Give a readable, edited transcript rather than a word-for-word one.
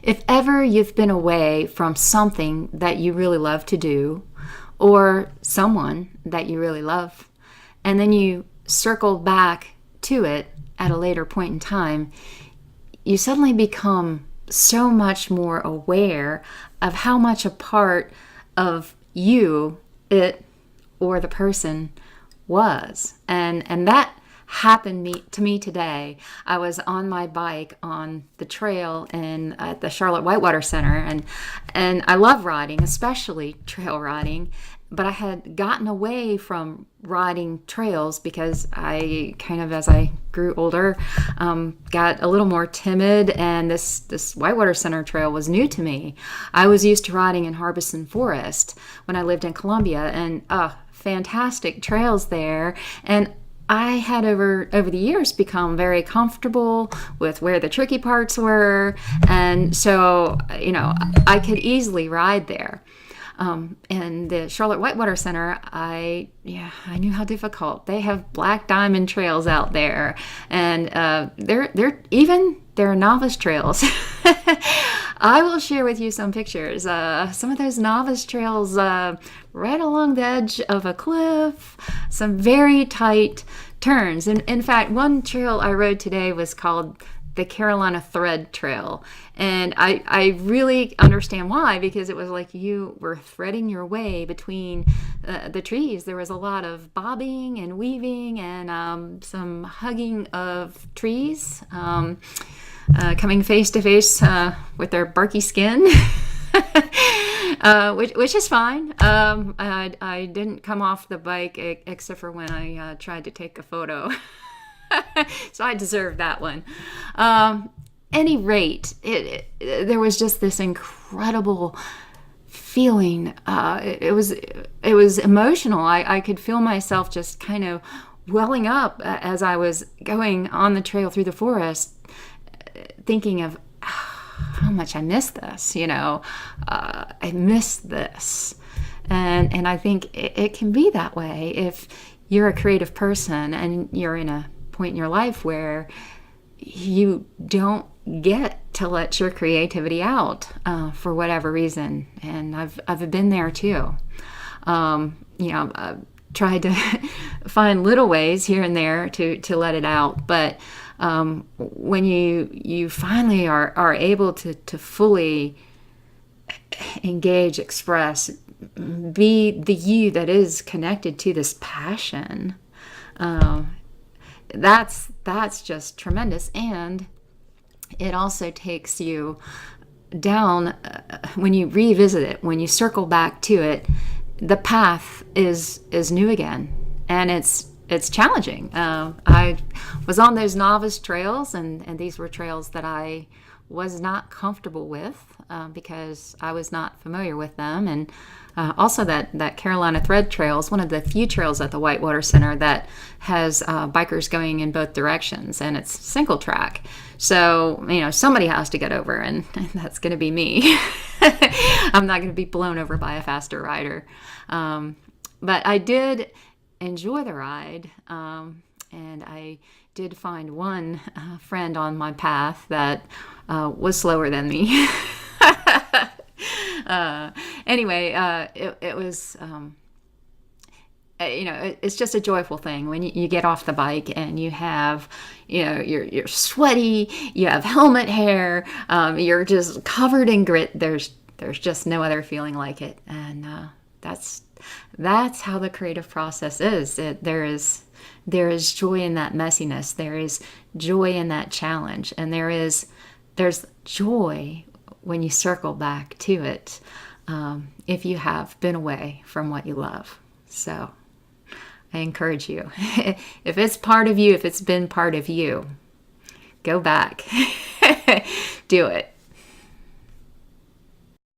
If ever you've been away from something that you really love to do, or someone that you really love, and then you circle back to it at a later point in time, you suddenly become so much more aware of how much a part of you, it, or the person was. And that happened to me today. I was on my bike on the trail at the Charlotte Whitewater Center, and I love riding, especially trail riding. But I had gotten away from riding trails because I kind of, as I grew older, got a little more timid, and this Whitewater Center trail was new to me. I was used to riding in Harbison Forest when I lived in Columbia, and fantastic trails there. And I had over the years become very comfortable with where the tricky parts were, and so I could easily ride there. And the Charlotte Whitewater Center, I knew how difficult. They have black diamond trails out there, and they're novice trails. I will share with you some pictures. Some of those novice trails right along the edge of a cliff, some very tight turns. And in fact, one trail I rode today was called the Carolina Thread Trail. And I really understand why, because it was like you were threading your way between the trees. There was a lot of bobbing and weaving and some hugging of trees, coming face to face with their barky skin, which is fine. I didn't come off the bike except for when I tried to take a photo. So I deserve that one. Any rate, there was just this incredible feeling. It was emotional. I could feel myself just kind of welling up as I was going on the trail through the forest, thinking of how much I miss this. I miss this, and I think it can be that way if you're a creative person and you're in a point in your life where you don't get to let your creativity out for whatever reason. And I've been there too. I've tried to find little ways here and there to let it out, but when you finally are able to fully engage, express, be the you that is connected to this passion, that's just tremendous. And it also takes you down, when you revisit it, when you circle back to it, the path is new again, and it's challenging. I was on those novice trails, and these were trails that I was not comfortable with because I was not familiar with them. And also that Carolina Thread Trail is one of the few trails at the Whitewater Center that has bikers going in both directions, and it's single track. So, somebody has to get over, and that's going to be me. I'm not going to be blown over by a faster rider. But I did enjoy the ride, and I did find one friend on my path that was slower than me. Anyway, it was, it's just a joyful thing when you get off the bike and you have, you're sweaty, you have helmet hair, you're just covered in grit. There's just no other feeling like it. And that's how the creative process is. There is joy in that messiness. There is joy in that challenge. And there's joy when you circle back to it, if you have been away from what you love. So I encourage you, if it's part of you, if it's been part of you, go back. Do it.